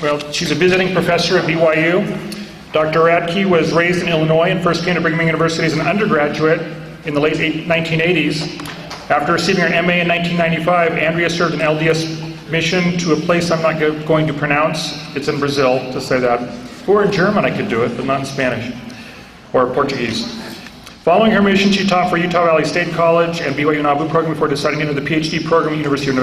Well, she's a visiting professor at BYU. Dr. Radkes was raised in Illinois and first came to Brigham Young University as an undergraduate in the late 1980s. After receiving her MA in 1995, Andrea served an LDS mission to a place I'm not going to pronounce. It's in Brazil, to say that. Or in German I could do it, but not in Spanish or Portuguese. Following her mission, she taught for Utah Valley State College and BYU Nauvoo program before deciding into the PhD program at University of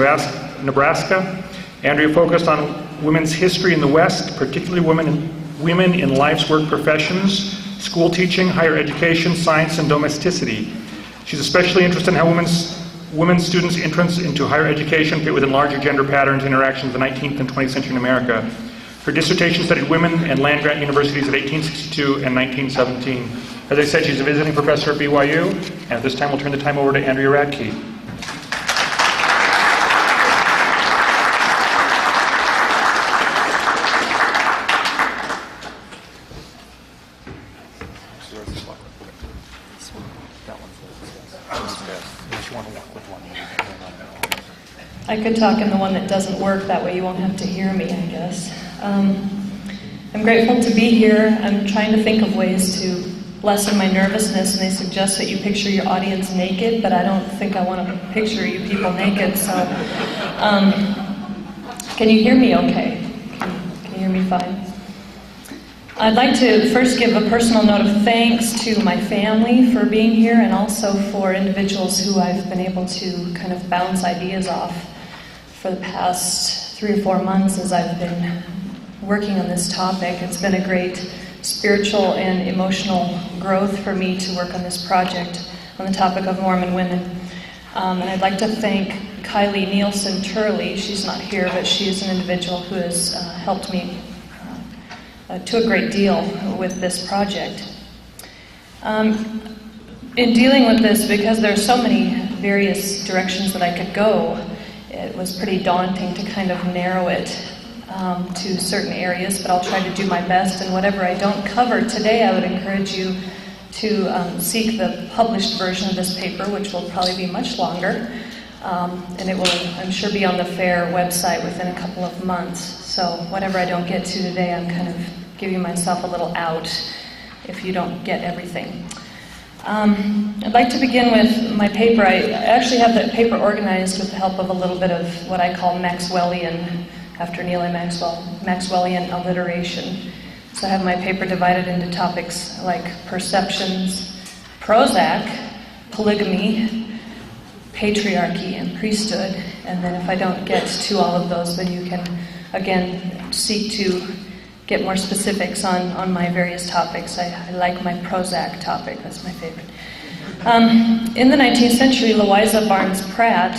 Nebraska. Andrea focused on women's history in the West, particularly women in life's work professions, school teaching, higher education, science, and domesticity. She's especially interested in how women students' entrance into higher education fit within larger gender patterns interactions of the 19th and 20th century in America. Her dissertation studied women and land-grant universities at 1862 and 1917. As I said, she's a visiting professor at BYU, and at this time we'll turn the time over to Andrea Radkes. I could talk in the one that doesn't work, that way you won't have to hear me, I guess. I'm grateful to be here. I'm trying to think of ways to lessen my nervousness, and they suggest that you picture your audience naked, but I don't think I want to picture you people naked, so can you hear me okay? Can you hear me fine? I'd like to first give a personal note of thanks to my family for being here, and also for individuals who I've been able to kind of bounce ideas off for the past 3 or 4 months as I've been working on this topic. It's been a great spiritual and emotional growth for me to work on this project on the topic of Mormon women. And I'd like to thank Kylie Nielsen Turley. She's not here, but she is an individual who has helped me to a great deal with this project. In dealing with this, because there are so many various directions that I could go, it was pretty daunting to kind of narrow it to certain areas, but I'll try to do my best, and whatever I don't cover today, I would encourage you to seek the published version of this paper, which will probably be much longer, and it will, I'm sure, be on the FAIR website within a couple of months. So whatever I don't get to today, I'm kind of giving myself a little out if you don't get everything. I'd like to begin with my paper. I actually have that paper organized with the help of a little bit of what I call Maxwellian, after Neil A. Maxwell, Maxwellian alliteration. So I have my paper divided into topics like perceptions, Prozac, polygamy, patriarchy, and priesthood. And then if I don't get to all of those, then you can, again, seek to get more specifics on my various topics. I like my Prozac topic, that's my favorite. In the 19th century, Louisa Barnes Pratt,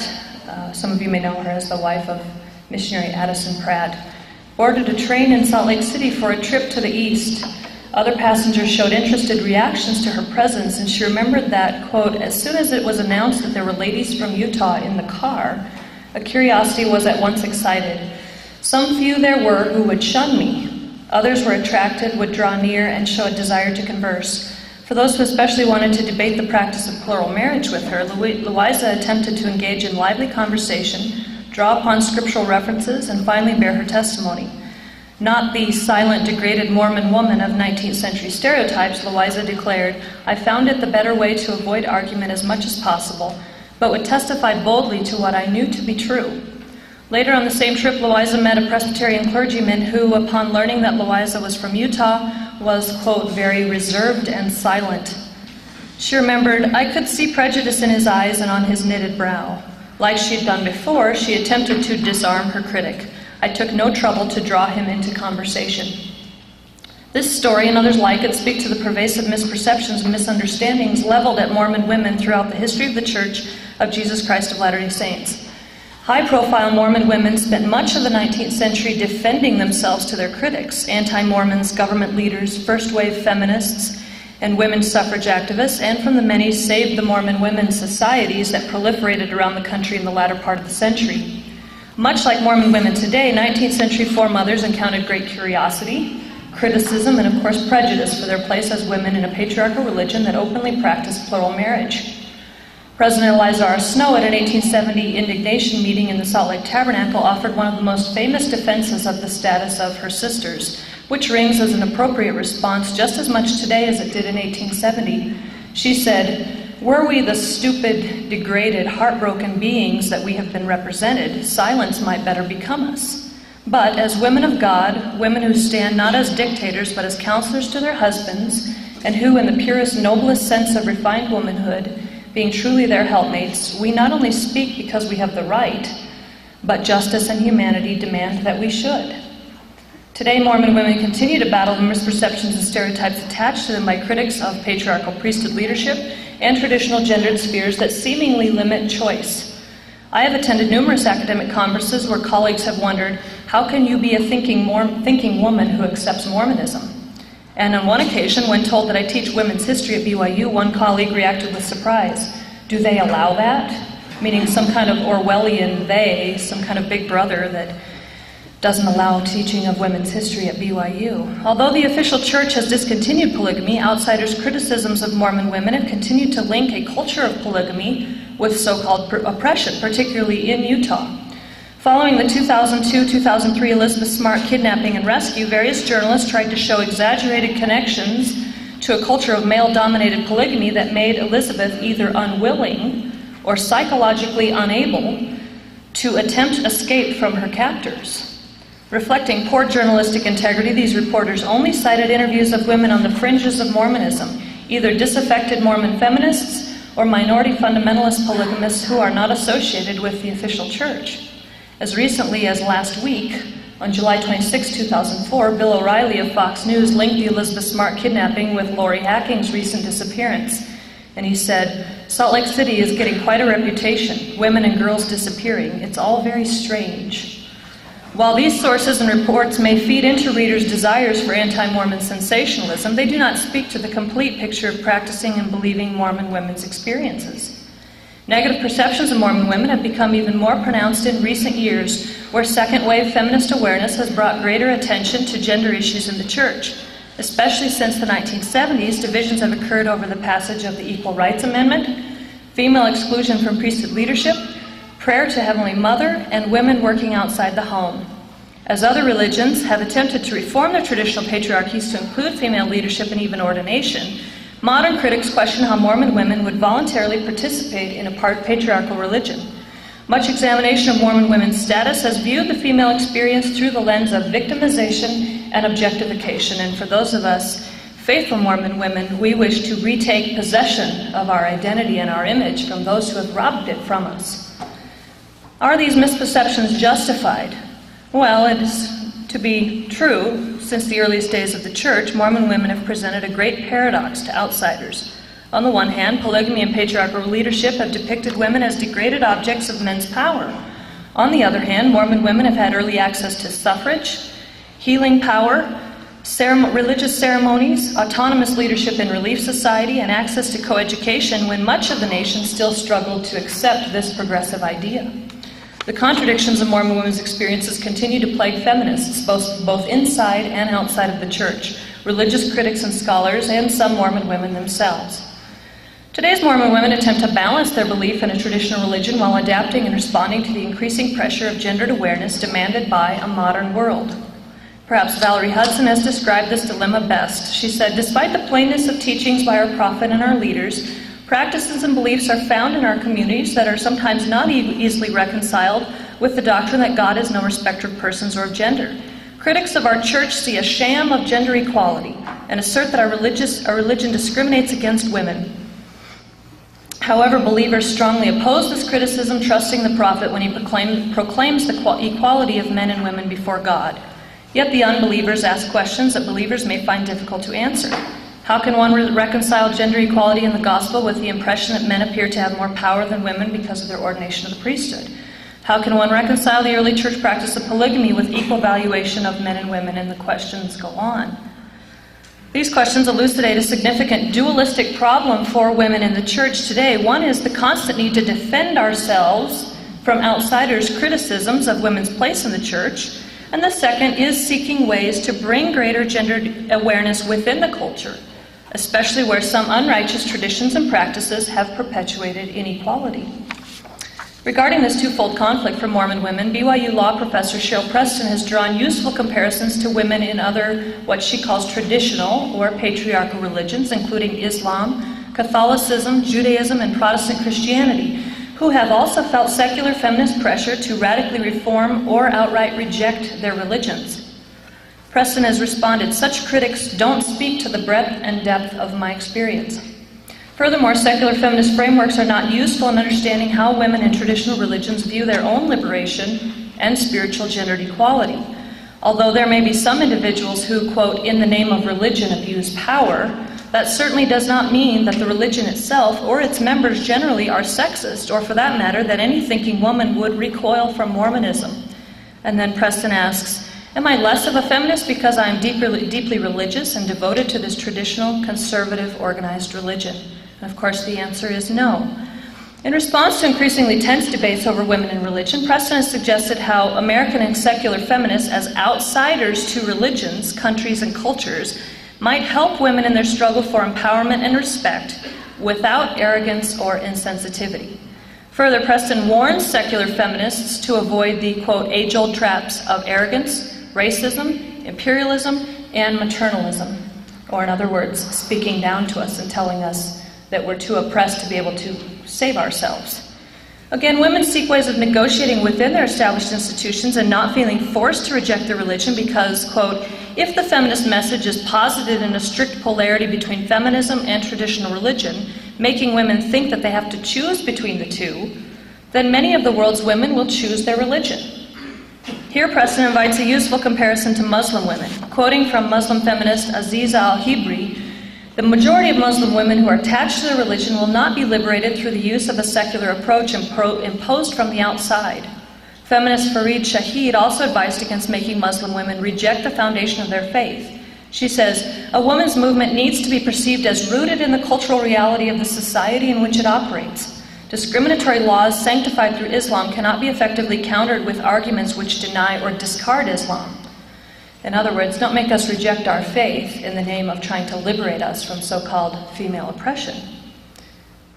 some of you may know her as the wife of missionary Addison Pratt, boarded a train in Salt Lake City for a trip to the east. Other passengers showed interested reactions to her presence, and she remembered that, quote, as soon as it was announced that there were ladies from Utah in the car, a curiosity was at once excited. Some few there were who would shun me. Others were attracted, would draw near, and show a desire to converse. For those who especially wanted to debate the practice of plural marriage with her, Louisa attempted to engage in lively conversation, draw upon scriptural references, and finally bear her testimony. Not the silent, degraded Mormon woman of 19th century stereotypes, Louisa declared, I found it the better way to avoid argument as much as possible, but would testify boldly to what I knew to be true. Later on the same trip, Louisa met a Presbyterian clergyman who, upon learning that Louisa was from Utah, was, quote, very reserved and silent. She remembered, I could see prejudice in his eyes and on his knitted brow. Like she had done before, she attempted to disarm her critic. I took no trouble to draw him into conversation. This story and others like it speak to the pervasive misperceptions and misunderstandings leveled at Mormon women throughout the history of the Church of Jesus Christ of Latter-day Saints. High-profile Mormon women spent much of the 19th century defending themselves to their critics, anti-Mormons, government leaders, first-wave feminists, and women's suffrage activists, and from the many Save the Mormon Women societies that proliferated around the country in the latter part of the century. Much like Mormon women today, 19th century foremothers encountered great curiosity, criticism, and of course prejudice for their place as women in a patriarchal religion that openly practiced plural marriage. President Eliza R. Snow, at an 1870 indignation meeting in the Salt Lake Tabernacle, offered one of the most famous defenses of the status of her sisters, which rings as an appropriate response just as much today as it did in 1870. She said, "Were we the stupid, degraded, heartbroken beings that we have been represented, silence might better become us. But as women of God, women who stand not as dictators but as counselors to their husbands, and who, in the purest, noblest sense of refined womanhood, being truly their helpmates, we not only speak because we have the right, but justice and humanity demand that we should." Today, Mormon women continue to battle the misperceptions and stereotypes attached to them by critics of patriarchal priesthood leadership and traditional gendered spheres that seemingly limit choice. I have attended numerous academic conferences where colleagues have wondered, how can you be a thinking woman who accepts Mormonism? And on one occasion, when told that I teach women's history at BYU, one colleague reacted with surprise. "Do they allow that?" Meaning some kind of Orwellian they, some kind of big brother that doesn't allow teaching of women's history at BYU. Although the official church has discontinued polygamy, outsiders' criticisms of Mormon women have continued to link a culture of polygamy with so-called oppression, particularly in Utah. Following the 2002-2003 Elizabeth Smart kidnapping and rescue, various journalists tried to show exaggerated connections to a culture of male-dominated polygamy that made Elizabeth either unwilling or psychologically unable to attempt escape from her captors. Reflecting poor journalistic integrity, these reporters only cited interviews of women on the fringes of Mormonism, either disaffected Mormon feminists or minority fundamentalist polygamists who are not associated with the official church. As recently as last week, on July 26, 2004, Bill O'Reilly of Fox News linked the Elizabeth Smart kidnapping with Lori Hacking's recent disappearance. And he said, "Salt Lake City is getting quite a reputation. Women and girls disappearing. It's all very strange." While these sources and reports may feed into readers' desires for anti-Mormon sensationalism, they do not speak to the complete picture of practicing and believing Mormon women's experiences. Negative perceptions of Mormon women have become even more pronounced in recent years, where second-wave feminist awareness has brought greater attention to gender issues in the church. Especially since the 1970s, divisions have occurred over the passage of the Equal Rights Amendment, female exclusion from priesthood leadership, prayer to Heavenly Mother, and women working outside the home. As other religions have attempted to reform their traditional patriarchies to include female leadership and even ordination, modern critics question how Mormon women would voluntarily participate in a patriarchal religion. Much examination of Mormon women's status has viewed the female experience through the lens of victimization and objectification, and for those of us faithful Mormon women, we wish to retake possession of our identity and our image from those who have robbed it from us. Are these misperceptions justified? Well, it is to be true. Since the earliest days of the church, Mormon women have presented a great paradox to outsiders. On the one hand, polygamy and patriarchal leadership have depicted women as degraded objects of men's power. On the other hand, Mormon women have had early access to suffrage, healing power, religious ceremonies, autonomous leadership in Relief Society, and access to coeducation when much of the nation still struggled to accept this progressive idea. The contradictions of Mormon women's experiences continue to plague feminists, both inside and outside of the church, religious critics and scholars, and some Mormon women themselves. Today's Mormon women attempt to balance their belief in a traditional religion while adapting and responding to the increasing pressure of gendered awareness demanded by a modern world. Perhaps Valerie Hudson has described this dilemma best. She said, "Despite the plainness of teachings by our prophet and our leaders, practices and beliefs are found in our communities that are sometimes not easily reconciled with the doctrine that God is no respecter of persons or of gender. Critics of our church see a sham of gender equality and assert that our religion discriminates against women. However, believers strongly oppose this criticism, trusting the prophet when he proclaims the equality of men and women before God. Yet the unbelievers ask questions that believers may find difficult to answer. How can one reconcile gender equality in the gospel with the impression that men appear to have more power than women because of their ordination of the priesthood? How can one reconcile the early church practice of polygamy with equal valuation of men and women? And the questions go on. These questions elucidate a significant dualistic problem for women in the church today. One is the constant need to defend ourselves from outsiders' criticisms of women's place in the church. And the second is seeking ways to bring greater gender awareness within the culture. especially where some unrighteous traditions and practices have perpetuated inequality. Regarding this twofold conflict for Mormon women, BYU law professor Cheryl Preston has drawn useful comparisons to women in other, what she calls traditional or patriarchal religions, including Islam, Catholicism, Judaism, and Protestant Christianity, who have also felt secular feminist pressure to radically reform or outright reject their religions. Preston has responded, "Such critics don't speak to the breadth and depth of my experience." Furthermore, secular feminist frameworks are not useful in understanding how women in traditional religions view their own liberation and spiritual gendered equality. Although there may be some individuals who, quote, "in the name of religion abuse power," that certainly does not mean that the religion itself or its members generally are sexist, or for that matter, that any thinking woman would recoil from Mormonism. And then Preston asks, "Am I less of a feminist because I am deeply religious and devoted to this traditional, conservative, organized religion?" And of course, the answer is no. In response to increasingly tense debates over women in religion, Preston has suggested how American and secular feminists, as outsiders to religions, countries, and cultures, might help women in their struggle for empowerment and respect without arrogance or insensitivity. Further, Preston warns secular feminists to avoid the, quote, age-old traps of arrogance, racism, imperialism, and maternalism. Or in other words, speaking down to us and telling us that we're too oppressed to be able to save ourselves. Again, women seek ways of negotiating within their established institutions and not feeling forced to reject their religion because, quote, "if the feminist message is posited in a strict polarity between feminism and traditional religion, making women think that they have to choose between the two, then many of the world's women will choose their religion." Here, Preston invites a useful comparison to Muslim women. Quoting from Muslim feminist Aziza al-Hibri, "The majority of Muslim women who are attached to their religion will not be liberated through the use of a secular approach imposed from the outside." Feminist Fareed Shahid also advised against making Muslim women reject the foundation of their faith. She says, "A woman's movement needs to be perceived as rooted in the cultural reality of the society in which it operates. Discriminatory laws sanctified through Islam cannot be effectively countered with arguments which deny or discard Islam." In other words, don't make us reject our faith in the name of trying to liberate us from so-called female oppression.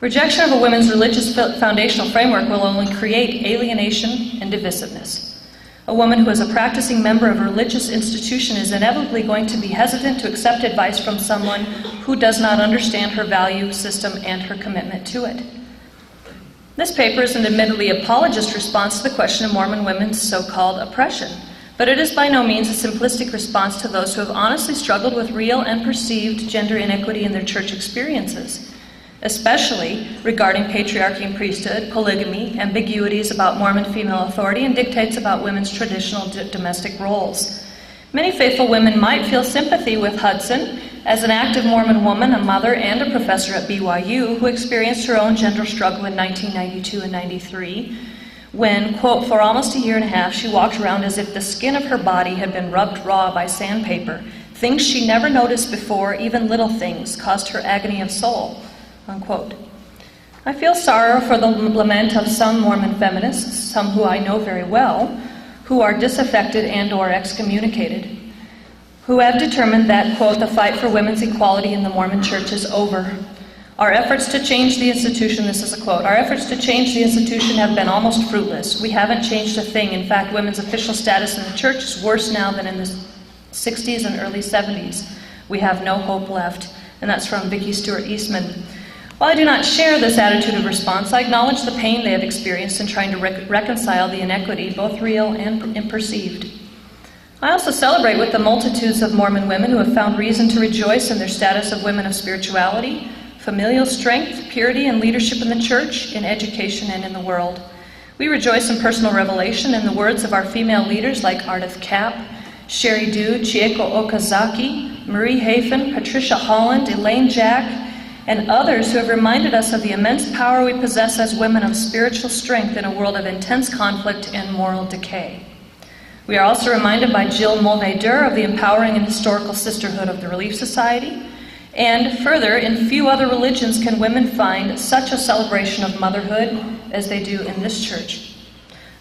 Rejection of a woman's religious foundational framework will only create alienation and divisiveness. A woman who is a practicing member of a religious institution is inevitably going to be hesitant to accept advice from someone who does not understand her value system and her commitment to it. This paper is an admittedly apologist response to the question of Mormon women's so-called oppression. But it is by no means a simplistic response to those who have honestly struggled with real and perceived gender inequity in their church experiences, especially regarding patriarchy and priesthood, polygamy, ambiguities about Mormon female authority, and dictates about women's traditional domestic roles. Many faithful women might feel sympathy with Hudson as an active Mormon woman, a mother, and a professor at BYU who experienced her own gender struggle in 1992 and 93. When, quote, "for almost a year and a half, she walked around as if the skin of her body had been rubbed raw by sandpaper. Things she never noticed before, even little things, caused her agony of soul," unquote. I feel sorrow for the lament of some Mormon feminists, some who I know very well, who are disaffected and or excommunicated, who have determined that, quote, "the fight for women's equality in the Mormon Church is over. Our efforts to change the institution," this is a quote, "our efforts to change the institution have been almost fruitless. We haven't changed a thing. In fact, women's official status in the church is worse now than in the 60s and early 70s. We have no hope left." And that's from Vicki Stewart Eastman. While I do not share this attitude of response, I acknowledge the pain they have experienced in trying to reconcile the inequity, both real and perceived. I also celebrate with the multitudes of Mormon women who have found reason to rejoice in their status of women of spirituality, familial strength, purity, and leadership in the church, in education, and in the world. We rejoice in personal revelation in the words of our female leaders like Ardith Kapp, Sherry Dew, Chieko Okazaki, Marie Hafen, Patricia Holland, Elaine Jack, and others who have reminded us of the immense power we possess as women of spiritual strength in a world of intense conflict and moral decay. We are also reminded by Jill Mulvey-Durr of the empowering and historical sisterhood of the Relief Society. And further, in few other religions can women find such a celebration of motherhood as they do in this church.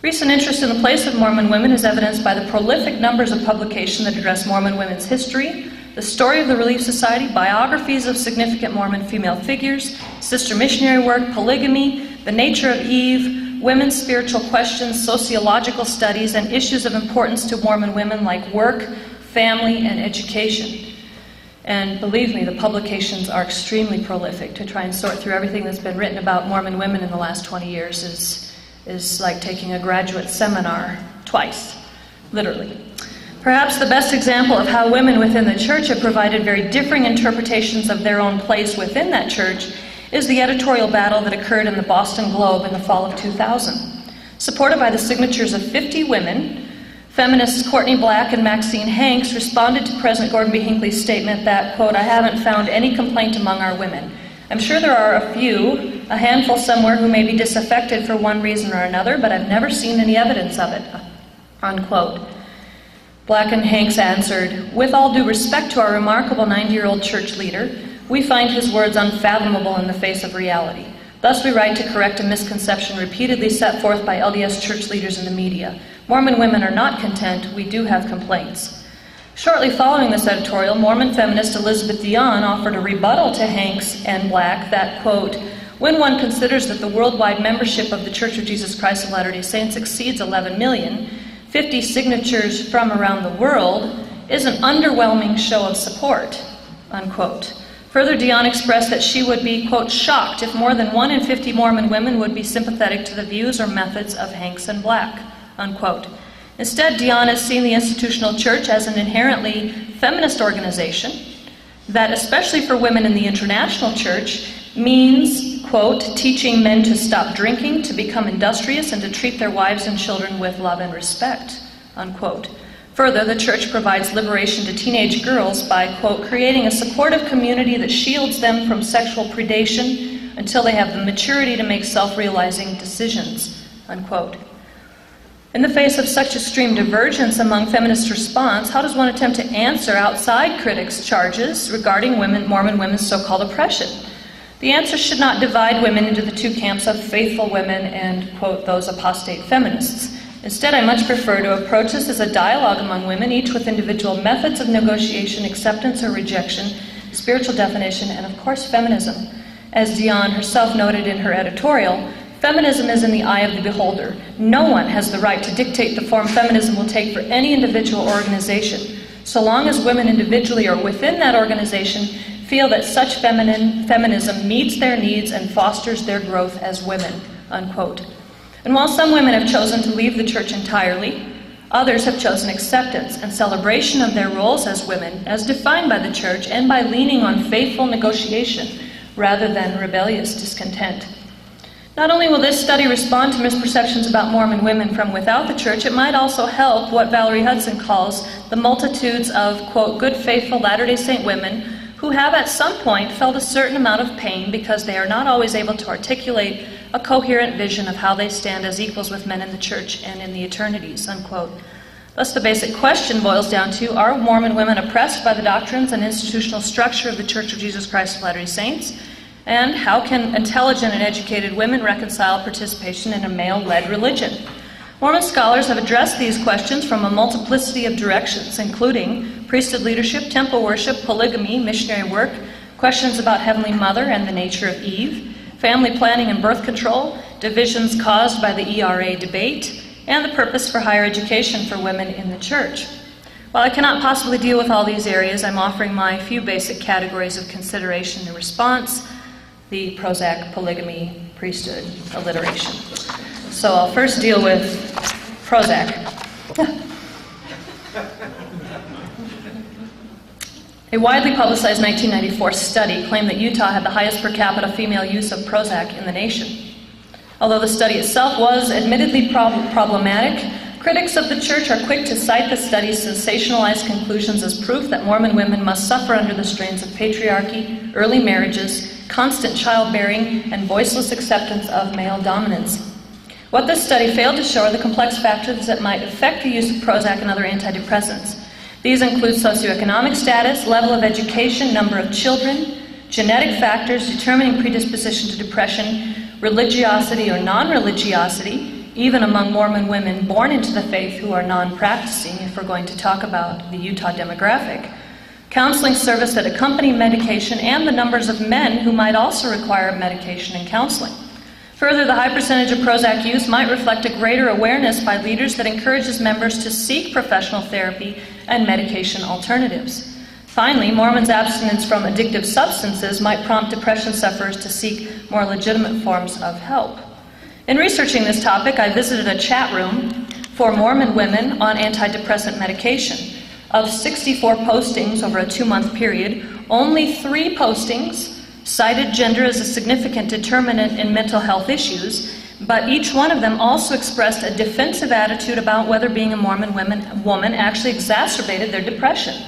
Recent interest in the place of Mormon women is evidenced by the prolific numbers of publications that address Mormon women's history, The Story of the Relief Society, Biographies of Significant Mormon Female Figures, Sister Missionary Work, Polygamy, The Nature of Eve, Women's Spiritual Questions, Sociological Studies, and issues of importance to Mormon women like work, family, and education. And believe me, the publications are extremely prolific. To try and sort through everything that's been written about Mormon women in the last 20 years is like taking a graduate seminar twice, literally. Perhaps the best example of how women within the church have provided very differing interpretations of their own place within that church is the editorial battle that occurred in the Boston Globe in the fall of 2000. Supported by the signatures of 50 women, feminists Courtney Black and Maxine Hanks responded to President Gordon B. Hinckley's statement that, quote, "I haven't found any complaint among our women. I'm sure there are a handful somewhere who may be disaffected for one reason or another, but I've never seen any evidence of it," unquote. Black and Hanks answered, "With all due respect to our remarkable 90-year-old church leader, we find his words unfathomable in the face of reality. Thus we write to correct a misconception repeatedly set forth by LDS church leaders in the media. Mormon women are not content, we do have complaints." Shortly following this editorial, Mormon feminist Elizabeth Dion offered a rebuttal to Hanks and Black that, quote, "When one considers that the worldwide membership of the Church of Jesus Christ of Latter-day Saints exceeds 11 million, 50 signatures from around the world is an underwhelming show of support," unquote. Further, Dion expressed that she would be, quote, "shocked if more than 1 in 50 Mormon women would be sympathetic to the views or methods of Hanks and Black," unquote. Instead, Dion has seen the institutional church as an inherently feminist organization that, especially for women in the international church, means, quote, "teaching men to stop drinking, to become industrious, and to treat their wives and children with love and respect," unquote. Further, the church provides liberation to teenage girls by, quote, "creating a supportive community that shields them from sexual predation until they have the maturity to make self-realizing decisions," unquote. In the face of such extreme divergence among feminist response, how does one attempt to answer outside critics' charges regarding Mormon women's so-called oppression? The answer should not divide women into the two camps of faithful women and, quote, "those apostate feminists." Instead, I much prefer to approach this as a dialogue among women, each with individual methods of negotiation, acceptance or rejection, spiritual definition, and of course feminism. As Dion herself noted in her editorial, feminism is in the eye of the beholder. No one has the right to dictate the form feminism will take for any individual organization, so long as women individually or within that organization feel that such feminism meets their needs and fosters their growth as women, unquote. And while some women have chosen to leave the church entirely, others have chosen acceptance and celebration of their roles as women, as defined by the church, and by leaning on faithful negotiation rather than rebellious discontent. Not only will this study respond to misperceptions about Mormon women from without the church, it might also help what Valerie Hudson calls the multitudes of, quote, "good faithful Latter-day Saint women who have at some point felt a certain amount of pain because they are not always able to articulate a coherent vision of how they stand as equals with men in the church and in the eternities," unquote. Thus the basic question boils down to, are Mormon women oppressed by the doctrines and institutional structure of the Church of Jesus Christ of Latter-day Saints? And how can intelligent and educated women reconcile participation in a male-led religion? Mormon scholars have addressed these questions from a multiplicity of directions, including priesthood leadership, temple worship, polygamy, missionary work, questions about Heavenly Mother and the nature of Eve, family planning and birth control, divisions caused by the ERA debate, and the purpose for higher education for women in the church. While I cannot possibly deal with all these areas, I'm offering my few basic categories of consideration and response: the Prozac, polygamy, priesthood, alliteration. So I'll first deal with Prozac. A widely publicized 1994 study claimed that Utah had the highest per capita female use of Prozac in the nation. Although the study itself was admittedly problematic, critics of the church are quick to cite the study's sensationalized conclusions as proof that Mormon women must suffer under the strains of patriarchy, early marriages, constant childbearing, and voiceless acceptance of male dominance. What this study failed to show are the complex factors that might affect the use of Prozac and other antidepressants. These include socioeconomic status, level of education, number of children, genetic factors determining predisposition to depression, religiosity or non-religiosity, even among Mormon women born into the faith who are non-practicing, if we're going to talk about the Utah demographic, counseling service that accompany medication, and the numbers of men who might also require medication and counseling. Further, the high percentage of Prozac use might reflect a greater awareness by leaders that encourages members to seek professional therapy and medication alternatives. Finally, Mormons' abstinence from addictive substances might prompt depression sufferers to seek more legitimate forms of help. In researching this topic, I visited a chat room for Mormon women on antidepressant medication. Of 64 postings over a 2-month period, only 3 postings cited gender as a significant determinant in mental health issues, but each one of them also expressed a defensive attitude about whether being a Mormon woman actually exacerbated their depression.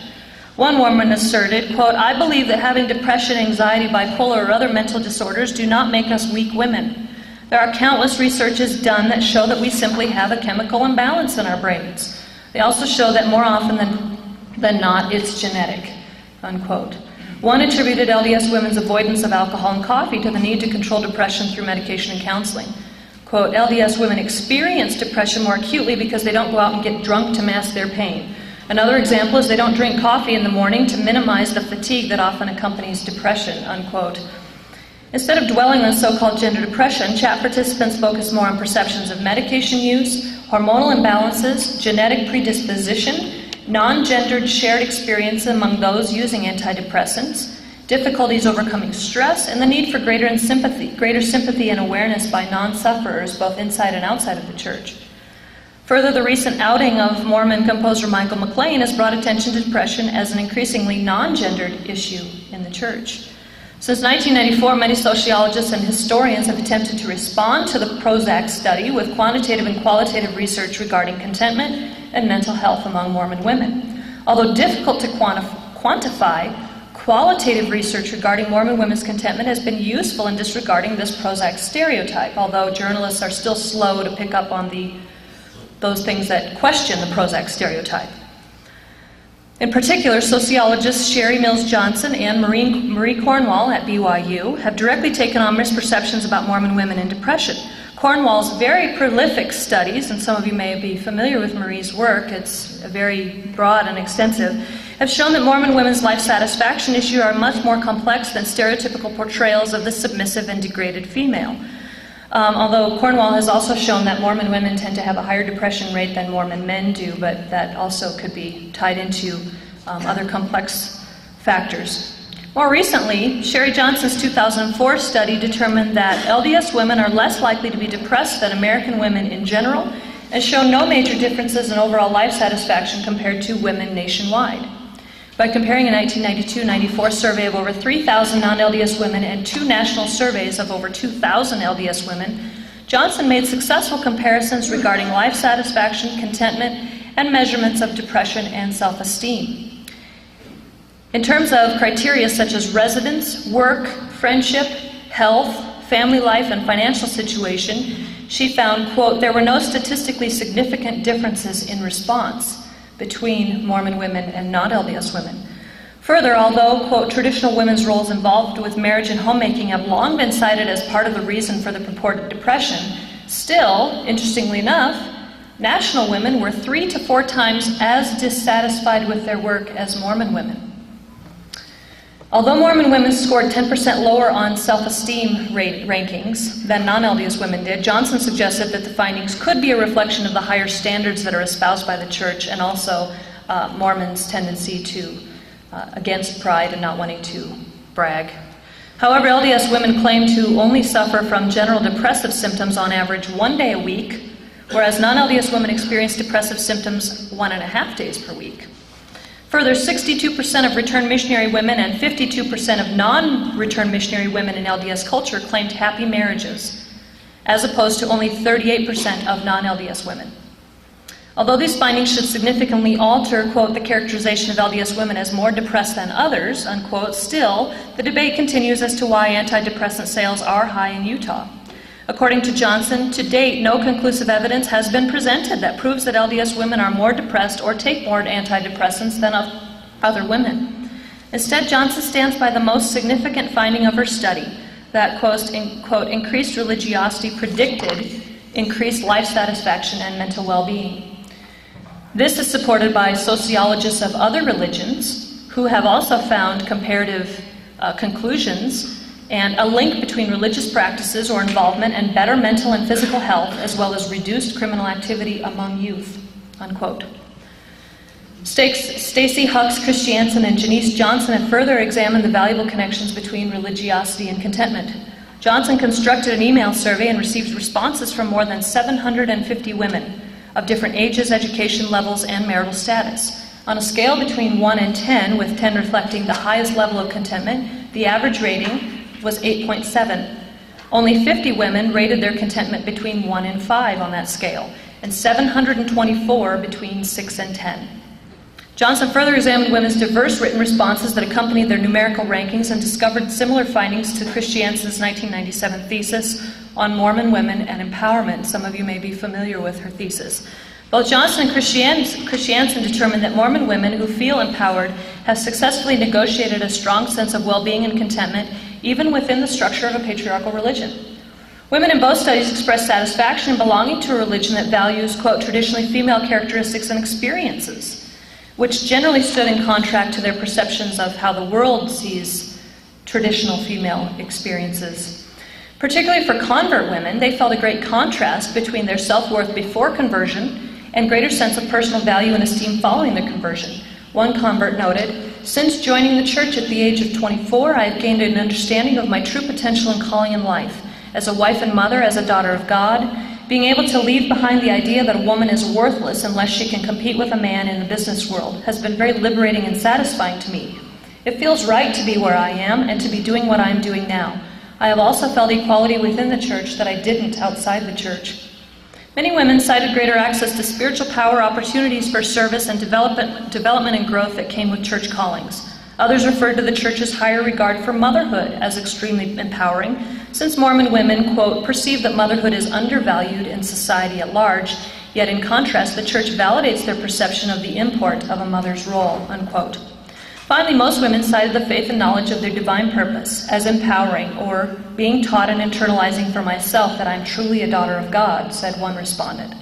One woman asserted, quote, "I believe that having depression, anxiety, bipolar, or other mental disorders do not make us weak women. There are countless researches done that show that we simply have a chemical imbalance in our brains. They also show that more often than not, it's genetic," unquote. One attributed LDS women's avoidance of alcohol and coffee to the need to control depression through medication and counseling. Quote, "LDS women experience depression more acutely because they don't go out and get drunk to mask their pain. Another example is they don't drink coffee in the morning to minimize the fatigue that often accompanies depression," unquote. Instead of dwelling on so-called gender depression, chat participants focused more on perceptions of medication use, hormonal imbalances, genetic predisposition, non-gendered shared experience among those using antidepressants, difficulties overcoming stress, and the need for greater sympathy and awareness by non-sufferers, both inside and outside of the church. Further, the recent outing of Mormon composer Michael McLean has brought attention to depression as an increasingly non-gendered issue in the church. Since 1994, many sociologists and historians have attempted to respond to the Prozac study with quantitative and qualitative research regarding contentment and mental health among Mormon women. Although difficult to quantify, qualitative research regarding Mormon women's contentment has been useful in disregarding this Prozac stereotype, although journalists are still slow to pick up on those things that question the Prozac stereotype. In particular, sociologists Sherry Mills Johnson and Marie Cornwall at BYU have directly taken on misperceptions about Mormon women and depression. Cornwall's very prolific studies, and some of you may be familiar with Marie's work, it's very broad and extensive, have shown that Mormon women's life satisfaction issues are much more complex than stereotypical portrayals of the submissive and degraded female. Although Cornwall has also shown that Mormon women tend to have a higher depression rate than Mormon men do, but that also could be tied into other complex factors. More recently, Sherry Johnson's 2004 study determined that LDS women are less likely to be depressed than American women in general, and show no major differences in overall life satisfaction compared to women nationwide. By comparing a 1992-94 survey of over 3,000 non-LDS women and 2 national surveys of over 2,000 LDS women, Johnson made successful comparisons regarding life satisfaction, contentment, and measurements of depression and self-esteem. In terms of criteria such as residence, work, friendship, health, family life, and financial situation, she found, quote, "There were no statistically significant differences in response between Mormon women and non-LDS women." Further, although, quote, "traditional women's roles involved with marriage and homemaking have long been cited as part of the reason for the purported depression, still, interestingly enough, national women were 3 to 4 times as dissatisfied with their work as Mormon women." Although Mormon women scored 10% lower on self-esteem rankings than non-LDS women did, Johnson suggested that the findings could be a reflection of the higher standards that are espoused by the church, and also Mormons' tendency to against pride and not wanting to brag. However, LDS women claim to only suffer from general depressive symptoms on average 1 day a week, whereas non-LDS women experience depressive symptoms 1.5 days per week. Further, 62% of returned missionary women and 52% of non-returned missionary women in LDS culture claimed happy marriages, as opposed to only 38% of non-LDS women. Although these findings should significantly alter, quote, "the characterization of LDS women as more depressed than others," unquote, still, the debate continues as to why antidepressant sales are high in Utah. According to Johnson, to date, no conclusive evidence has been presented that proves that LDS women are more depressed or take more antidepressants than other women. Instead, Johnson stands by the most significant finding of her study, that, quote, "increased religiosity predicted increased life satisfaction and mental well-being." This is supported by sociologists of other religions who have also found comparative conclusions and a link between religious practices or involvement and better mental and physical health, as well as reduced criminal activity among youth, unquote. Stacey Hucks Christiansen and Janice Johnson have further examined the valuable connections between religiosity and contentment. Johnson constructed an email survey and received responses from more than 750 women of different ages, education levels, and marital status. On a scale between 1 and 10, with 10 reflecting the highest level of contentment, the average rating was 8.7. Only 50 women rated their contentment between 1 and 5 on that scale, and 724 between 6 and 10. Johnson further examined women's diverse written responses that accompanied their numerical rankings and discovered similar findings to Christiansen's 1997 thesis on Mormon women and empowerment. Some of you may be familiar with her thesis. Both Johnson and Christiansen determined that Mormon women who feel empowered have successfully negotiated a strong sense of well-being and contentment, even within the structure of a patriarchal religion. Women in both studies expressed satisfaction in belonging to a religion that values, quote, traditionally female characteristics and experiences, which generally stood in contrast to their perceptions of how the world sees traditional female experiences. Particularly for convert women, they felt a great contrast between their self-worth before conversion and greater sense of personal value and esteem following their conversion. One convert noted, "Since joining the church at the age of 24, I have gained an understanding of my true potential and calling in life. As a wife and mother, as a daughter of God, being able to leave behind the idea that a woman is worthless unless she can compete with a man in the business world has been very liberating and satisfying to me. It feels right to be where I am and to be doing what I am doing now. I have also felt equality within the church that I didn't outside the church." Many women cited greater access to spiritual power, opportunities for service, and development and growth that came with church callings. Others referred to the church's higher regard for motherhood as extremely empowering, since Mormon women, quote, perceive that motherhood is undervalued in society at large, yet in contrast, the church validates their perception of the import of a mother's role, unquote. Finally, most women cited the faith and knowledge of their divine purpose as empowering, or being taught and internalizing for myself that I'm truly a daughter of God, said one respondent.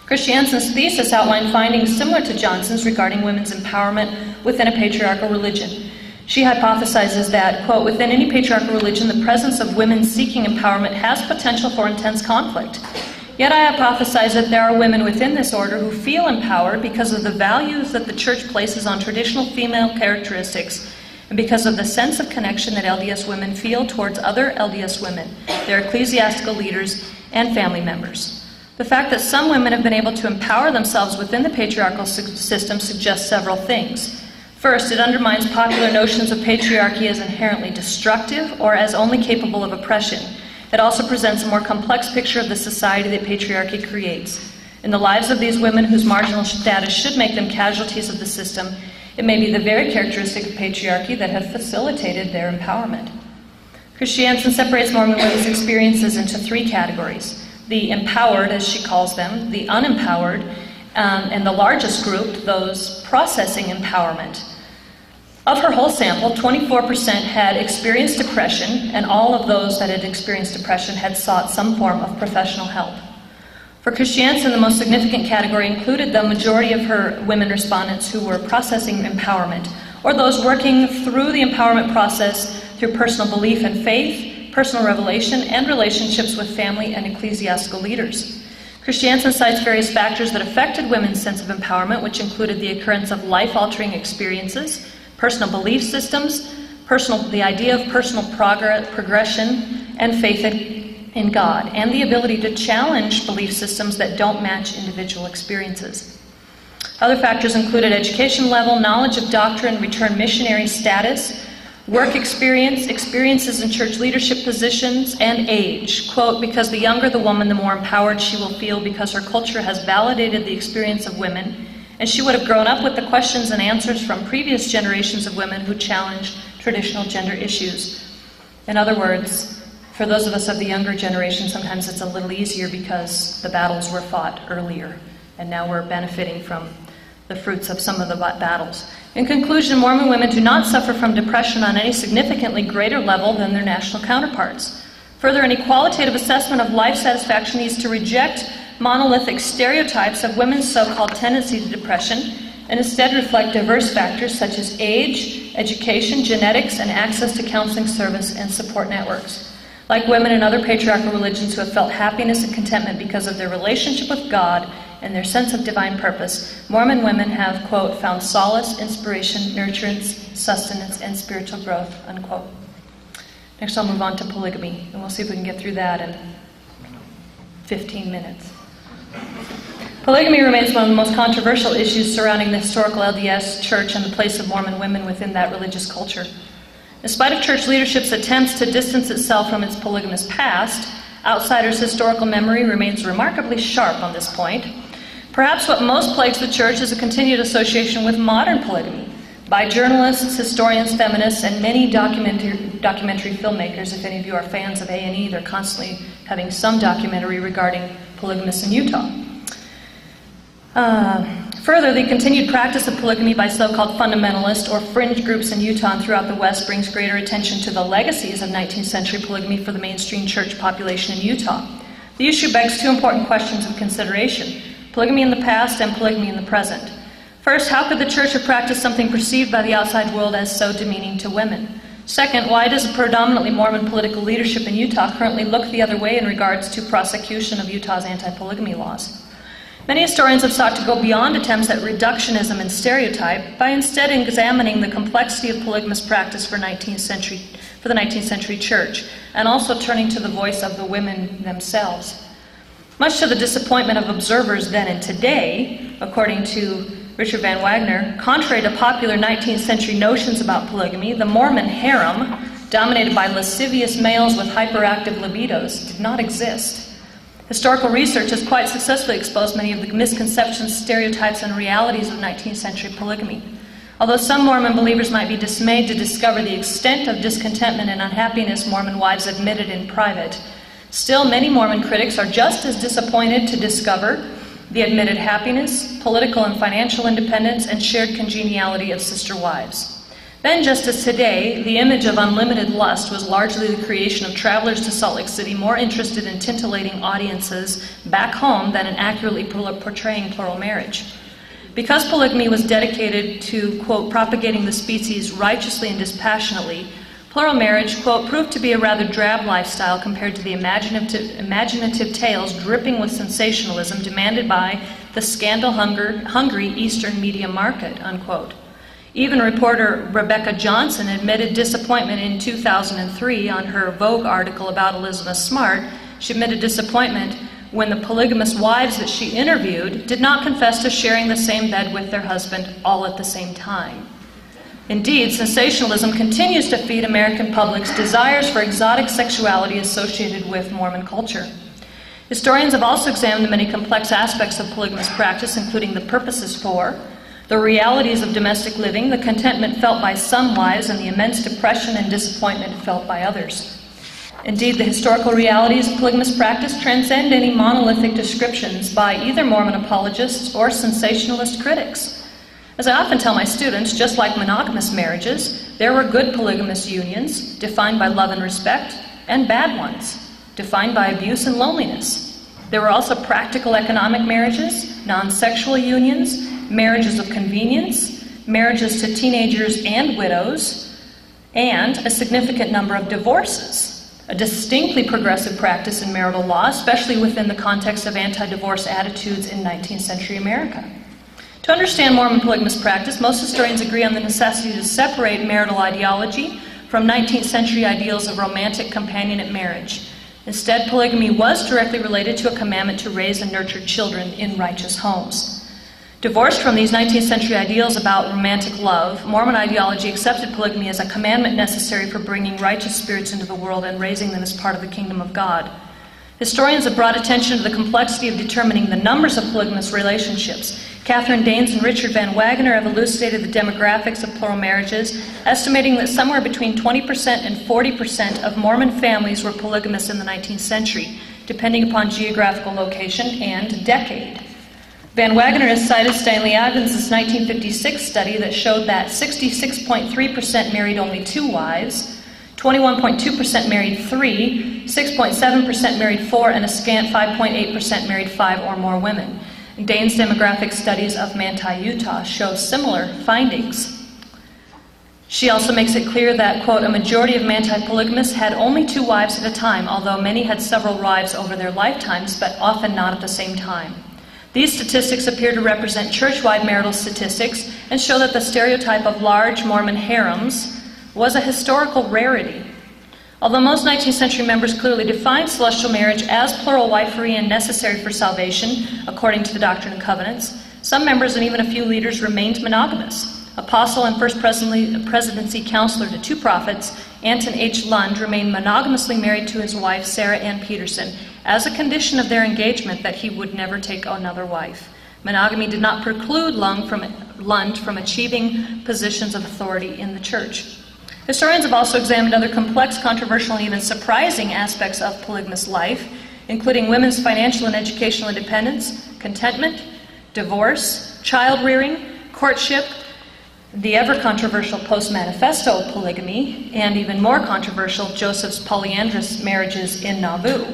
Christiansen's thesis outlined findings similar to Johnson's regarding women's empowerment within a patriarchal religion. She hypothesizes that, quote, within any patriarchal religion, the presence of women seeking empowerment has potential for intense conflict. Yet I hypothesize that there are women within this order who feel empowered because of the values that the church places on traditional female characteristics and because of the sense of connection that LDS women feel towards other LDS women, their ecclesiastical leaders, and family members. The fact that some women have been able to empower themselves within the patriarchal system suggests several things. First, it undermines popular notions of patriarchy as inherently destructive or as only capable of oppression. It also presents a more complex picture of the society that patriarchy creates. In the lives of these women whose marginal status should make them casualties of the system, it may be the very characteristic of patriarchy that have facilitated their empowerment. Christiansen separates Mormon women's experiences into three categories: the empowered, as she calls them, the unempowered, and the largest group, those processing empowerment. Of her whole sample, 24% had experienced depression, and all of those that had experienced depression had sought some form of professional help. For Christiansen, the most significant category included the majority of her women respondents who were processing empowerment, or those working through the empowerment process through personal belief and faith, personal revelation, and relationships with family and ecclesiastical leaders. Christiansen cites various factors that affected women's sense of empowerment, which included the occurrence of life-altering experiences, personal belief systems, the idea of personal progression, and faith in God, and the ability to challenge belief systems that don't match individual experiences. Other factors included education level, knowledge of doctrine, return missionary status, work experience, experiences in church leadership positions, and age. Quote, because the younger the woman, the more empowered she will feel because her culture has validated the experience of women, and she would have grown up with the questions and answers from previous generations of women who challenged traditional gender issues. In other words, for those of us of the younger generation, sometimes it's a little easier because the battles were fought earlier, and now we're benefiting from the fruits of some of the battles. In conclusion, Mormon women do not suffer from depression on any significantly greater level than their national counterparts. Further, any qualitative assessment of life satisfaction needs to reject monolithic stereotypes of women's so-called tendency to depression and instead reflect diverse factors such as age, education, genetics, and access to counseling service and support networks. Like women in other patriarchal religions who have felt happiness and contentment because of their relationship with God and their sense of divine purpose, Mormon women have, quote, found solace, inspiration, nurturance, sustenance, and spiritual growth, unquote. Next, I'll move on to polygamy, and we'll see if we can get through that in 15 minutes. Polygamy remains one of the most controversial issues surrounding the historical LDS Church and the place of Mormon women within that religious culture. In spite of church leadership's attempts to distance itself from its polygamous past, outsiders' historical memory remains remarkably sharp on this point. Perhaps what most plagues the church is a continued association with modern polygamy by journalists, historians, feminists, and many documentary filmmakers. If any of you are fans of A&E, they're constantly having some documentary regarding polygamists in Utah. Further, the continued practice of polygamy by so-called fundamentalist or fringe groups in Utah and throughout the West brings greater attention to the legacies of 19th century polygamy for the mainstream church population in Utah. The issue begs two important questions of consideration: polygamy in the past and polygamy in the present. First, how could the church have practiced something perceived by the outside world as so demeaning to women? Second, why does a predominantly Mormon political leadership in Utah currently look the other way in regards to prosecution of Utah's anti-polygamy laws? Many historians have sought to go beyond attempts at reductionism and stereotype by instead examining the complexity of polygamous practice for the 19th century church, and also turning to the voice of the women themselves. Much to the disappointment of observers then and today, according to Richard Van Wagner, contrary to popular 19th century notions about polygamy, the Mormon harem, dominated by lascivious males with hyperactive libidos, did not exist. Historical research has quite successfully exposed many of the misconceptions, stereotypes, and realities of 19th century polygamy. Although some Mormon believers might be dismayed to discover the extent of discontentment and unhappiness Mormon wives admitted in private, still many Mormon critics are just as disappointed to discover the admitted happiness, political and financial independence, and shared congeniality of sister wives. Then, just as today, the image of unlimited lust was largely the creation of travelers to Salt Lake City more interested in titillating audiences back home than in accurately portraying plural marriage. Because polygamy was dedicated to, quote, propagating the species righteously and dispassionately, plural marriage, quote, proved to be a rather drab lifestyle compared to the imaginative tales dripping with sensationalism demanded by the scandal-hungry Eastern media market, unquote. Even reporter Rebecca Johnson admitted disappointment in 2003 on her Vogue article about Elizabeth Smart. She admitted disappointment when the polygamous wives that she interviewed did not confess to sharing the same bed with their husband all at the same time. Indeed, sensationalism continues to feed American public's desires for exotic sexuality associated with Mormon culture. Historians have also examined the many complex aspects of polygamous practice, including the purposes for, the realities of domestic living, the contentment felt by some wives, and the immense depression and disappointment felt by others. Indeed, the historical realities of polygamous practice transcend any monolithic descriptions by either Mormon apologists or sensationalist critics. As I often tell my students, just like monogamous marriages, there were good polygamous unions, defined by love and respect, and bad ones, defined by abuse and loneliness. There were also practical economic marriages, non-sexual unions, marriages of convenience, marriages to teenagers and widows, and a significant number of divorces, a distinctly progressive practice in marital law, especially within the context of anti-divorce attitudes in 19th century America. To understand Mormon polygamous practice, most historians agree on the necessity to separate marital ideology from 19th century ideals of romantic companionate marriage. Instead, polygamy was directly related to a commandment to raise and nurture children in righteous homes. Divorced from these 19th century ideals about romantic love, Mormon ideology accepted polygamy as a commandment necessary for bringing righteous spirits into the world and raising them as part of the kingdom of God. Historians have brought attention to the complexity of determining the numbers of polygamous relationships. Catherine Danes and Richard Van Wagner have elucidated the demographics of plural marriages, estimating that somewhere between 20% and 40% of Mormon families were polygamous in the 19th century, depending upon geographical location and decade. Van Wagner has cited Stanley Adams' 1956 study that showed that 66.3% married only 2 wives, 21.2% married 3, 6.7% married 4, and a scant 5.8% married 5 or more women. Dane's demographic studies of Manti, Utah show similar findings. She also makes it clear that, quote, a majority of Manti-polygamists had only 2 wives at a time, although many had several wives over their lifetimes, but often not at the same time. These statistics appear to represent church-wide marital statistics and show that the stereotype of large Mormon harems was a historical rarity. Although most 19th century members clearly defined celestial marriage as plural wifery and necessary for salvation, according to the Doctrine and Covenants, some members and even a few leaders remained monogamous. Apostle and First Presidency counselor to 2 prophets, Anton H. Lund, remained monogamously married to his wife, Sarah Ann Peterson, as a condition of their engagement that he would never take another wife. Monogamy did not preclude Lund from achieving positions of authority in the church. Historians have also examined other complex, controversial, and even surprising aspects of polygamous life, including women's financial and educational independence, contentment, divorce, child rearing, courtship, the ever-controversial post-manifesto polygamy, and even more controversial, Joseph's polyandrous marriages in Nauvoo.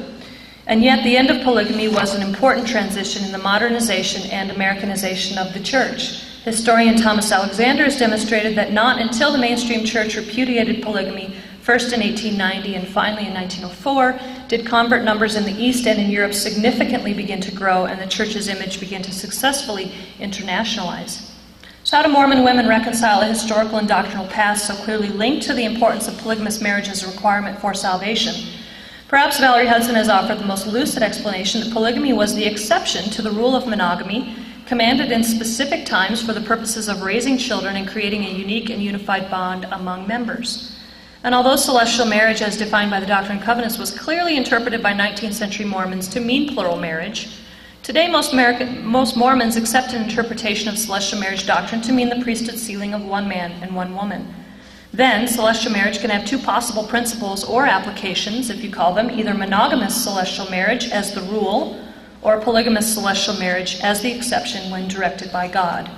And yet the end of polygamy was an important transition in the modernization and Americanization of the church. Historian Thomas Alexander has demonstrated that not until the mainstream church repudiated polygamy, first in 1890 and finally in 1904, did convert numbers in the East and in Europe significantly begin to grow and the church's image begin to successfully internationalize. So how do Mormon women reconcile a historical and doctrinal past so clearly linked to the importance of polygamous marriage as a requirement for salvation? Perhaps Valerie Hudson has offered the most lucid explanation that polygamy was the exception to the rule of monogamy, commanded in specific times for the purposes of raising children and creating a unique and unified bond among members. And although celestial marriage, as defined by the Doctrine and Covenants, was clearly interpreted by 19th century Mormons to mean plural marriage, today most Mormons accept an interpretation of celestial marriage doctrine to mean the priesthood sealing of 1 man and 1 woman. Then, celestial marriage can have 2 possible principles or applications, if you call them, either monogamous celestial marriage as the rule, or polygamous celestial marriage as the exception when directed by God.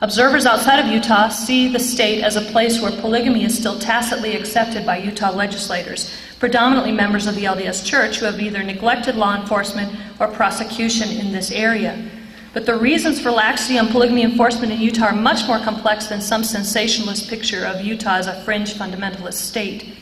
Observers outside of Utah see the state as a place where polygamy is still tacitly accepted by Utah legislators, predominantly members of the LDS Church who have either neglected law enforcement or prosecution in this area. But the reasons for laxity on polygamy enforcement in Utah are much more complex than some sensationalist picture of Utah as a fringe fundamentalist state.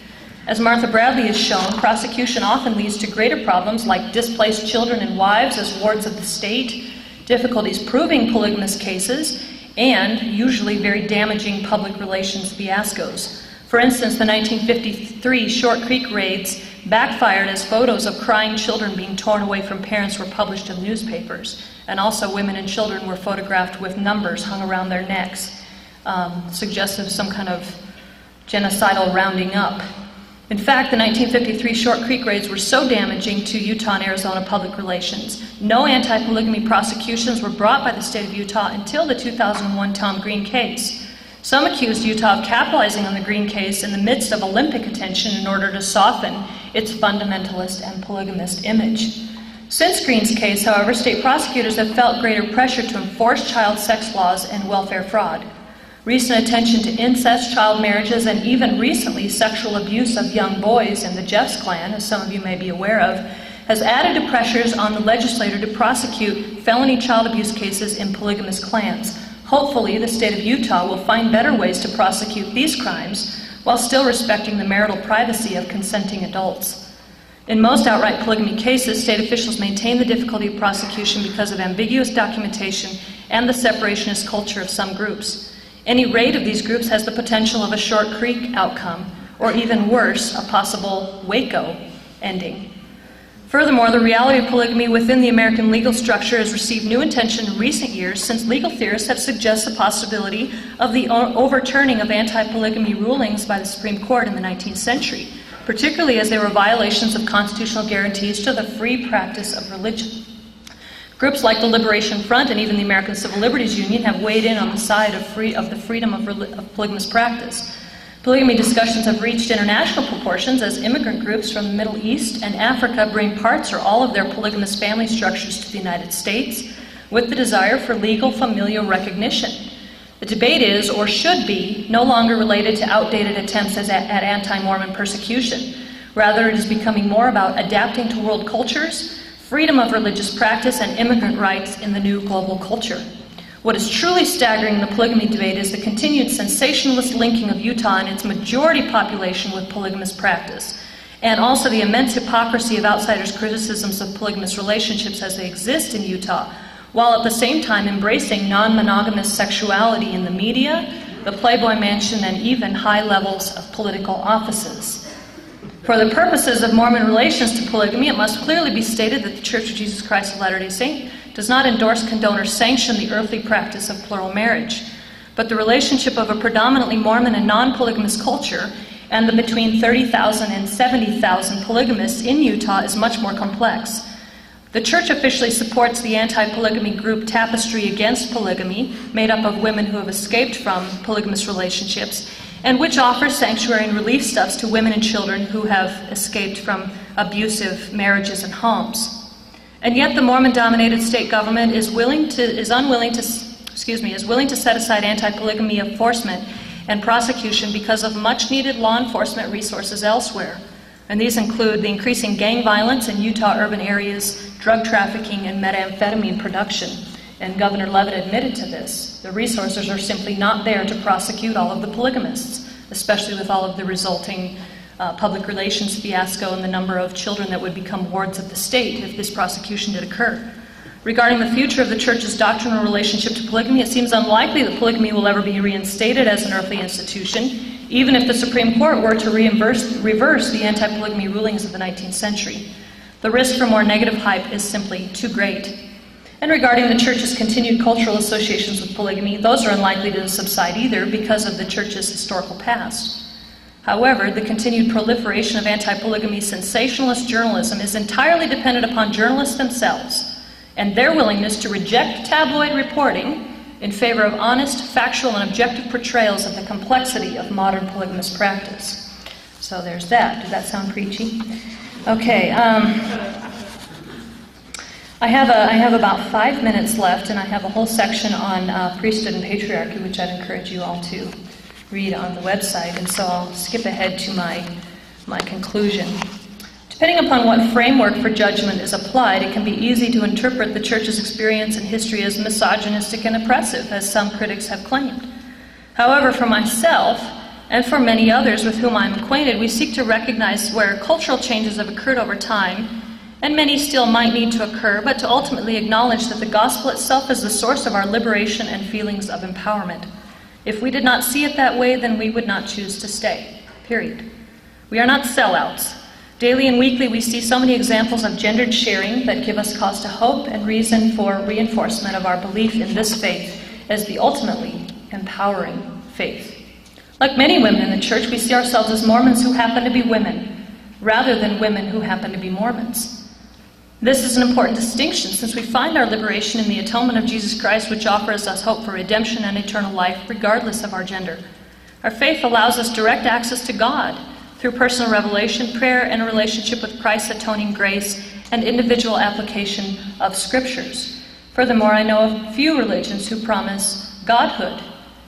As Martha Bradley has shown, prosecution often leads to greater problems like displaced children and wives as wards of the state, difficulties proving polygamous cases, and usually very damaging public relations fiascos. For instance, the 1953 Short Creek raids backfired as photos of crying children being torn away from parents were published in newspapers, and also women and children were photographed with numbers hung around their necks, suggestive of some kind of genocidal rounding up. In fact, the 1953 Short Creek raids were so damaging to Utah and Arizona public relations. No anti-polygamy prosecutions were brought by the state of Utah until the 2001 Tom Green case. Some accused Utah of capitalizing on the Green case in the midst of Olympic attention in order to soften its fundamentalist and polygamist image. Since Green's case, however, state prosecutors have felt greater pressure to enforce child sex laws and welfare fraud. Recent attention to incest, child marriages, and even recently sexual abuse of young boys in the Jeffs clan, as some of you may be aware of, has added to pressures on the legislature to prosecute felony child abuse cases in polygamous clans. Hopefully, the state of Utah will find better ways to prosecute these crimes while still respecting the marital privacy of consenting adults. In most outright polygamy cases, state officials maintain the difficulty of prosecution because of ambiguous documentation and the separationist culture of some groups. Any raid of these groups has the potential of a Short Creek outcome, or even worse, a possible Waco ending. Furthermore, the reality of polygamy within the American legal structure has received new attention in recent years since legal theorists have suggested the possibility of the overturning of anti-polygamy rulings by the Supreme Court in the 19th century, particularly as they were violations of constitutional guarantees to the free practice of religion. Groups like the Liberation Front and even the American Civil Liberties Union have weighed in on the side of the freedom of polygamous practice. Polygamy discussions have reached international proportions as immigrant groups from the Middle East and Africa bring parts or all of their polygamous family structures to the United States with the desire for legal familial recognition. The debate is, or should be, no longer related to outdated attempts at anti-Mormon persecution. Rather, it is becoming more about adapting to world cultures, freedom of religious practice, and immigrant rights in the new global culture. What is truly staggering in the polygamy debate is the continued sensationalist linking of Utah and its majority population with polygamous practice, and also the immense hypocrisy of outsiders' criticisms of polygamous relationships as they exist in Utah, while at the same time embracing non-monogamous sexuality in the media, the Playboy Mansion, and even high levels of political offices. For the purposes of Mormon relations to polygamy, it must clearly be stated that the Church of Jesus Christ of Latter-day Saints does not endorse, condone, or sanction the earthly practice of plural marriage. But the relationship of a predominantly Mormon and non-polygamous culture and the between 30,000 and 70,000 polygamists in Utah is much more complex. The Church officially supports the anti-polygamy group Tapestry Against Polygamy, made up of women who have escaped from polygamous relationships, and which offers sanctuary and relief stuffs to women and children who have escaped from abusive marriages and homes. And yet the Mormon-dominated state government is willing to set aside anti-polygamy enforcement and prosecution because of much-needed law enforcement resources elsewhere. And these include the increasing gang violence in Utah urban areas, drug trafficking, and methamphetamine production. And Governor Leavitt admitted to this. The resources are simply not there to prosecute all of the polygamists, especially with all of the resulting public relations fiasco and the number of children that would become wards of the state if this prosecution did occur. Regarding the future of the Church's doctrinal relationship to polygamy, it seems unlikely that polygamy will ever be reinstated as an earthly institution, even if the Supreme Court were to reverse the anti-polygamy rulings of the 19th century. The risk for more negative hype is simply too great. And regarding the Church's continued cultural associations with polygamy, those are unlikely to subside either because of the Church's historical past. However, the continued proliferation of anti-polygamy sensationalist journalism is entirely dependent upon journalists themselves and their willingness to reject tabloid reporting in favor of honest, factual, and objective portrayals of the complexity of modern polygamous practice. So there's that. Did that sound preachy? Okay. I have about 5 minutes left, and I have a whole section on priesthood and patriarchy, which I'd encourage you all to read on the website, and so I'll skip ahead to my conclusion. Depending upon what framework for judgment is applied, it can be easy to interpret the Church's experience and history as misogynistic and oppressive, as some critics have claimed. However, for myself, and for many others with whom I'm acquainted, we seek to recognize where cultural changes have occurred over time, and many still might need to occur, but to ultimately acknowledge that the gospel itself is the source of our liberation and feelings of empowerment. If we did not see it that way, then we would not choose to stay, period. We are not sellouts. Daily and weekly, we see so many examples of gendered sharing that give us cause to hope and reason for reinforcement of our belief in this faith as the ultimately empowering faith. Like many women in the Church, we see ourselves as Mormons who happen to be women, rather than women who happen to be Mormons. This is an important distinction, since we find our liberation in the atonement of Jesus Christ, which offers us hope for redemption and eternal life, regardless of our gender. Our faith allows us direct access to God through personal revelation, prayer, and a relationship with Christ's atoning grace and individual application of Scriptures. Furthermore, I know of few religions who promise Godhood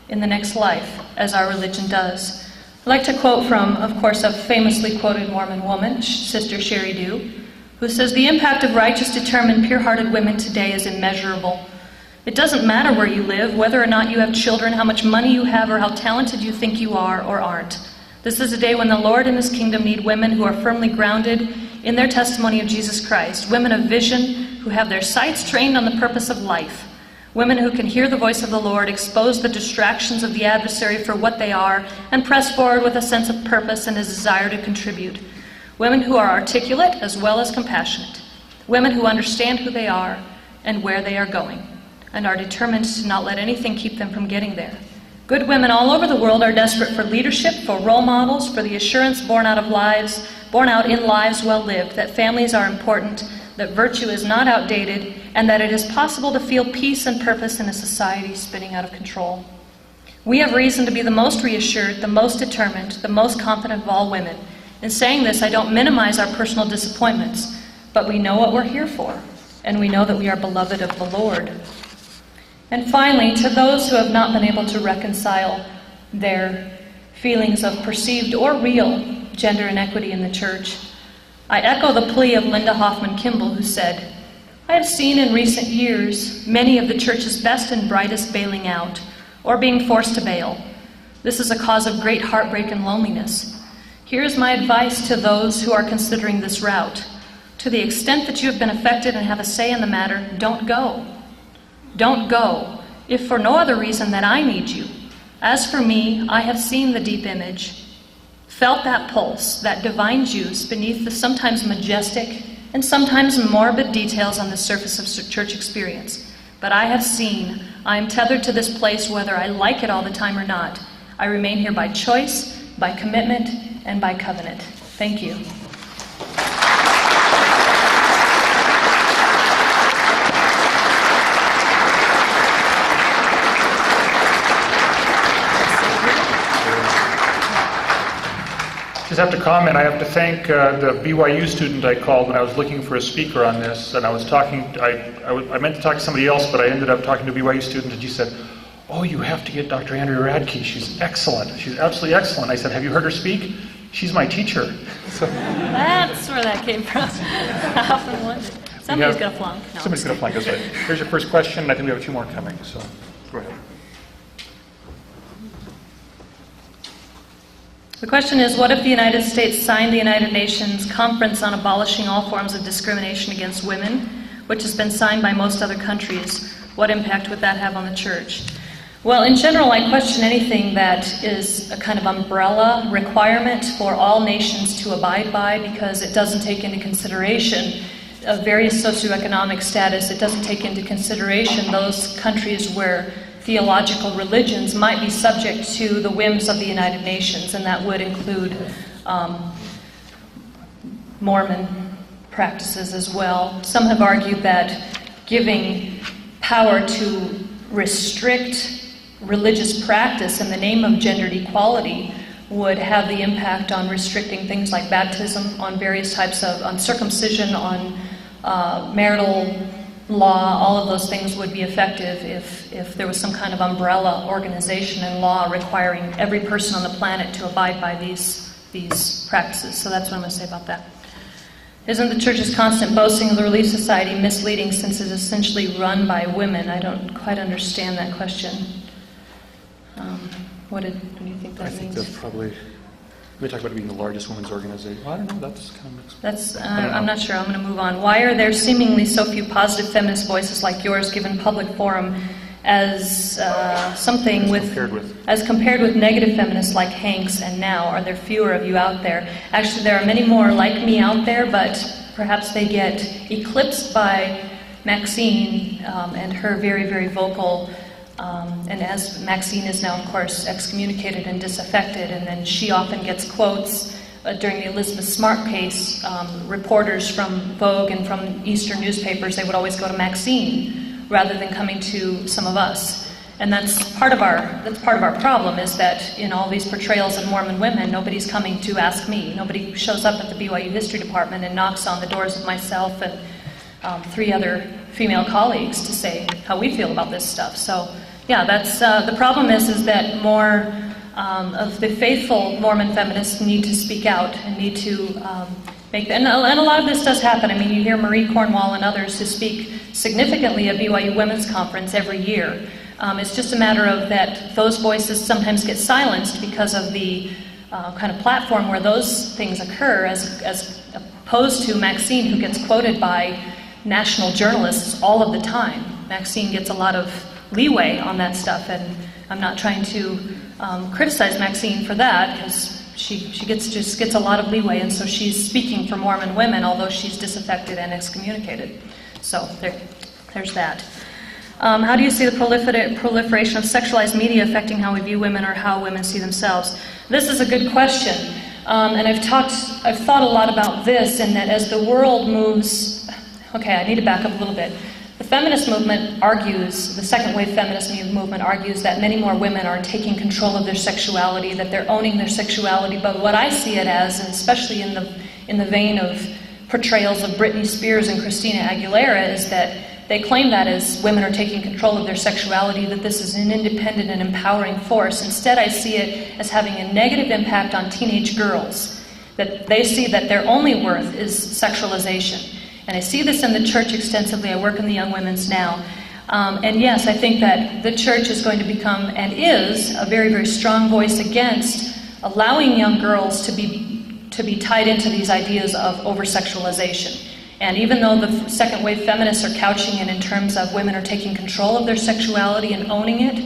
in the next life, as our religion does. I'd like to quote from, of course, a famously quoted Mormon woman, Sister Sherry Dew, who says, "The impact of righteous, determined, pure-hearted women today is immeasurable. It doesn't matter where you live, whether or not you have children, how much money you have, or how talented you think you are or aren't. This is a day when the Lord and His kingdom need women who are firmly grounded in their testimony of Jesus Christ, women of vision who have their sights trained on the purpose of life, women who can hear the voice of the Lord, expose the distractions of the adversary for what they are, and press forward with a sense of purpose and a desire to contribute. Women who are articulate as well as compassionate. Women who understand who they are and where they are going, and are determined to not let anything keep them from getting there. Good women all over the world are desperate for leadership, for role models, for the assurance born out in lives well lived, that families are important, that virtue is not outdated, and that it is possible to feel peace and purpose in a society spinning out of control. We have reason to be the most reassured, the most determined, the most confident of all women. In saying this, I don't minimize our personal disappointments, but we know what we're here for, and we know that we are beloved of the Lord. And finally, to those who have not been able to reconcile their feelings of perceived or real gender inequity in the Church, I echo the plea of Linda Hoffman Kimball, who said, I have seen in recent years many of the church's best and brightest bailing out, or being forced to bail. This is a cause of great heartbreak and loneliness. Here is my advice to those who are considering this route. To the extent that you have been affected and have a say in the matter, don't go. Don't go, if for no other reason than I need you. As for me, I have seen the deep image, felt that pulse, that divine juice beneath the sometimes majestic and sometimes morbid details on the surface of church experience. But I have seen, I am tethered to this place whether I like it all the time or not. I remain here by choice, by commitment, and by covenant. Thank you. Just have to comment, I have to thank the BYU student I called when I was looking for a speaker on this, and I was talking, I meant to talk to somebody else, but I ended up talking to a BYU student, and she said, "Oh, you have to get Dr. Andrea Radkes, she's excellent, she's absolutely excellent." I said, "Have you heard her speak? She's my teacher." So, that's where that came from. I often wondered. Somebody's going to flunk. No, somebody's going to flunk, that's right. Here's your first question, and I think we have 2 more coming, so go ahead. The question is, what if the United States signed the United Nations Conference on Abolishing All Forms of Discrimination Against Women, which has been signed by most other countries? What impact would that have on the church? Well, in general, I question anything that is a kind of umbrella requirement for all nations to abide by, because it doesn't take into consideration various socioeconomic status. It doesn't take into consideration those countries where theological religions might be subject to the whims of the United Nations, and that would include Mormon practices as well. Some have argued that giving power to restrict religious practice in the name of gendered equality would have the impact on restricting things like baptism, on various types of, on circumcision, on marital law. All of those things would be effective if there was some kind of umbrella organization and law requiring every person on the planet to abide by these practices. So that's what I'm going to say about that. Isn't the church's constant boasting of the Relief Society misleading, since it is essentially run by women? I don't quite understand that question. What do you think that means? I think that's probably... We talk about it being the largest women's organization. Well, I don't know, that's kind of mixed. That's, I'm not sure, I'm going to move on. Why are there seemingly so few positive feminist voices like yours given public forum as something as compared with negative feminists like Hanks and Now? Are there fewer of you out there? Actually, there are many more like me out there, but perhaps they get eclipsed by Maxine and her very, very vocal. And as Maxine is now, of course, excommunicated and disaffected, and then she often gets quotes during the Elizabeth Smart case. Reporters from Vogue and from Eastern newspapers, they would always go to Maxine rather than coming to some of us. And that's part of our problem, is that in all these portrayals of Mormon women, nobody's coming to ask me. Nobody shows up at the BYU History Department and knocks on the doors of myself and 3 other female colleagues to say how we feel about this stuff. So, yeah, that's the problem is that more of the faithful Mormon feminists need to speak out and need to make and a lot of this does happen. I mean, you hear Marie Cornwall and others who speak significantly at BYU Women's Conference every year. It's just a matter of that those voices sometimes get silenced because of the kind of platform where those things occur, as opposed to Maxine, who gets quoted by national journalists all of the time. Maxine gets a lot of leeway on that stuff, and I'm not trying to criticize Maxine for that, because she just gets a lot of leeway, and so she's speaking for Mormon women, although she's disaffected and excommunicated. So there's that. How do you see the proliferation of sexualized media affecting how we view women or how women see themselves? This is a good question, and I've thought a lot about this, and that as the world moves. Okay, I need to back up a little bit. The feminist movement argues, the second wave feminist movement argues that many more women are taking control of their sexuality, that they're owning their sexuality. But what I see it as, and especially in the vein of portrayals of Britney Spears and Christina Aguilera, is that they claim that as women are taking control of their sexuality, that this is an independent and empowering force. Instead, I see it as having a negative impact on teenage girls, that they see that their only worth is sexualization. And I see this in the church extensively. I work in the young women's now. And yes, I think that the church is going to become, and is, a very, very strong voice against allowing young girls to be tied into these ideas of over-sexualization. And even though the second wave feminists are couching it in terms of women are taking control of their sexuality and owning it,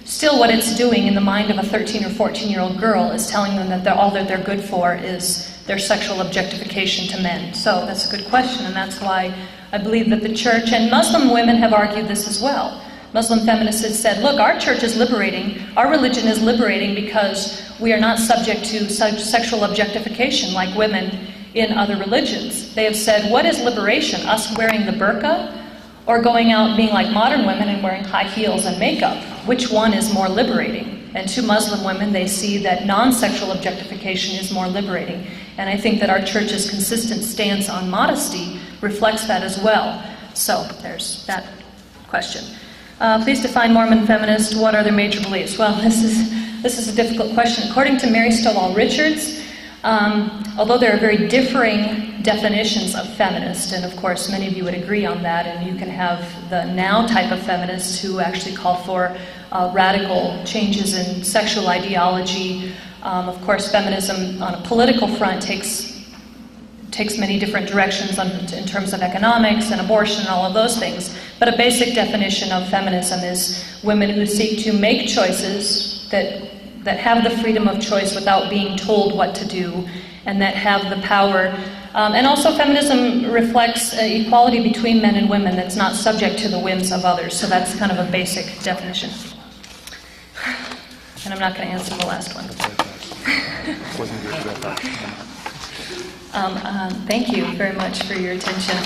still what it's doing in the mind of a 13 or 14-year-old girl is telling them that all that they're good for is their sexual objectification to men. So that's a good question, and that's why I believe that the church, and Muslim women have argued this as well. Muslim feminists have said, look, our church is liberating, our religion is liberating because we are not subject to sexual objectification like women in other religions. They have said, what is liberation? Us wearing the burqa or going out being like modern women and wearing high heels and makeup? Which one is more liberating? And to Muslim women, they see that non-sexual objectification is more liberating. And I think that our church's consistent stance on modesty reflects that as well. So there's that question. Please define Mormon feminist. What are their major beliefs? Well, this is a difficult question. According to Mary Stovall Richards, although there are very differing definitions of feminist, and of course many of you would agree on that, and you can have the now type of feminists who actually call for radical changes in sexual ideology. Of course, feminism on a political front takes many different directions in terms of economics and abortion and all of those things. But a basic definition of feminism is women who seek to make choices that have the freedom of choice without being told what to do, and that have the power. And also feminism reflects equality between men and women that's not subject to the whims of others. So that's kind of a basic definition. And I'm not going to answer the last one. Thank you very much for your attention.